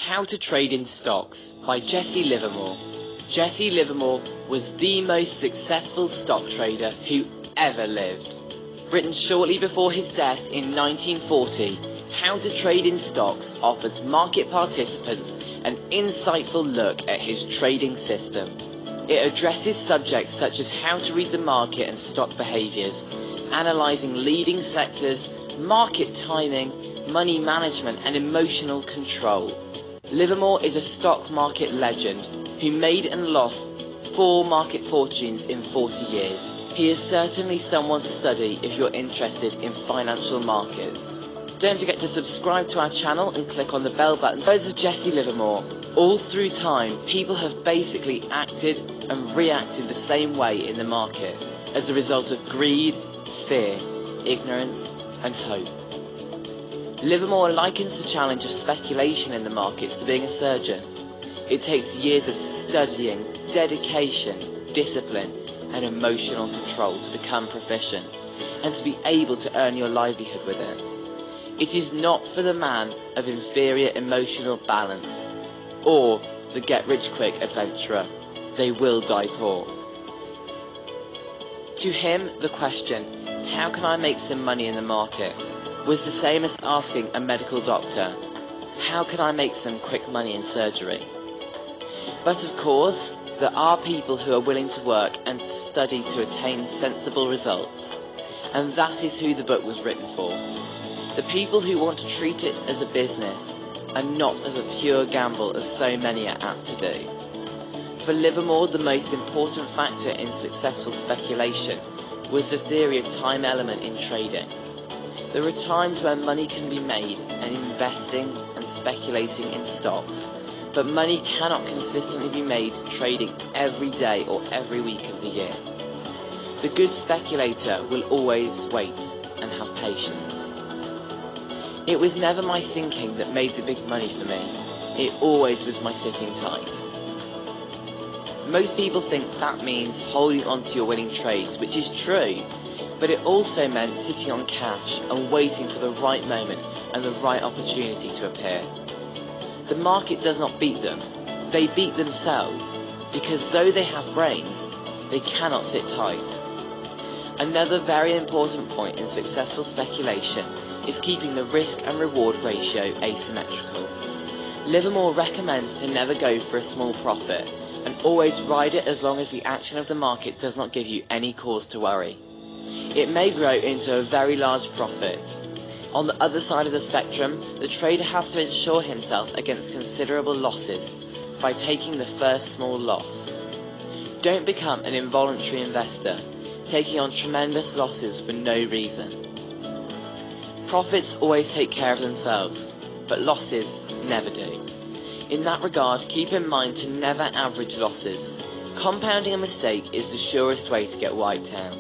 How to Trade in Stocks by Jesse Livermore. Jesse Livermore was the most successful stock trader who ever lived. Written shortly before his death in 1940, How to Trade in Stocks offers market participants an insightful look at his trading system. It addresses subjects such as how to read the market and stock behaviours, analysing leading sectors, market timing, money management and emotional control. Livermore is a stock market legend who made and lost 4 market fortunes in 40 years. He is certainly someone to study if you're interested in financial markets. Don't forget to subscribe to our channel and click on the bell button. Words of Jesse Livermore. All through time, people have basically acted and reacted the same way in the market as a result of greed, fear, ignorance and hope. Livermore likens the challenge of speculation in the markets to being a surgeon. It takes years of studying, dedication, discipline and emotional control to become proficient and to be able to earn your livelihood with it. It is not for the man of inferior emotional balance or the get-rich-quick adventurer. They will die poor. To him, the question, how can I make some money in the market, was the same as asking a medical doctor, how can I make some quick money in surgery? But of course, there are people who are willing to work and study to attain sensible results, and that is who the book was written for. The people who want to treat it as a business and not as a pure gamble as so many are apt to do. For Livermore, the most important factor in successful speculation was the theory of time element in trading. There are times when money can be made in investing and speculating in stocks, but money cannot consistently be made trading every day or every week of the year. The good speculator will always wait and have patience. It was never my thinking that made the big money for me. It always was my sitting tight. Most people think that means holding on to your winning trades, which is true, but it also meant sitting on cash and waiting for the right moment and the right opportunity to appear. The market does not beat them, they beat themselves, because though they have brains, they cannot sit tight. Another very important point in successful speculation is keeping the risk and reward ratio asymmetrical. Livermore recommends to never go for a small profit and always ride it as long as the action of the market does not give you any cause to worry. It may grow into a very large profit. On the other side of the spectrum, the trader has to insure himself against considerable losses by taking the first small loss. Don't become an involuntary investor, taking on tremendous losses for no reason. Profits always take care of themselves, but losses never do. In that regard, keep in mind to never average losses. Compounding a mistake is the surest way to get wiped out.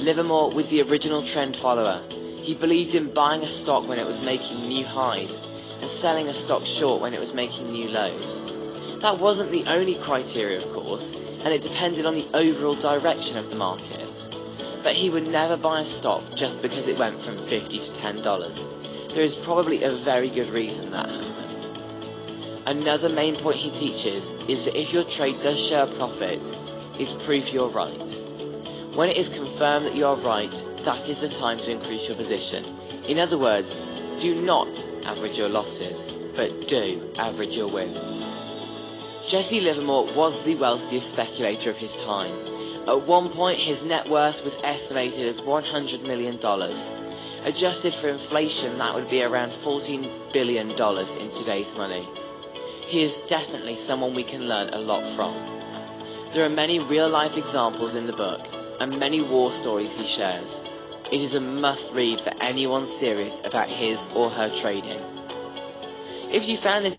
Livermore was the original trend follower. He believed in buying a stock when it was making new highs and selling a stock short when it was making new lows. That wasn't the only criteria, of course, and it depended on the overall direction of the market. But he would never buy a stock just because it went from $50 to $10. There is probably a very good reason that happened. Another main point he teaches is that if your trade does show a profit, is proof you're right. When it is confirmed that you are right, that is the time to increase your position. In other words, do not average your losses, but do average your wins. Jesse Livermore was the wealthiest speculator of his time. At one point, his net worth was estimated as $100 million. Adjusted for inflation, that would be around $14 billion in today's money. He is definitely someone we can learn a lot from. There are many real-life examples in the book, and many war stories he shares. It is a must-read for anyone serious about his or her trading. If you found this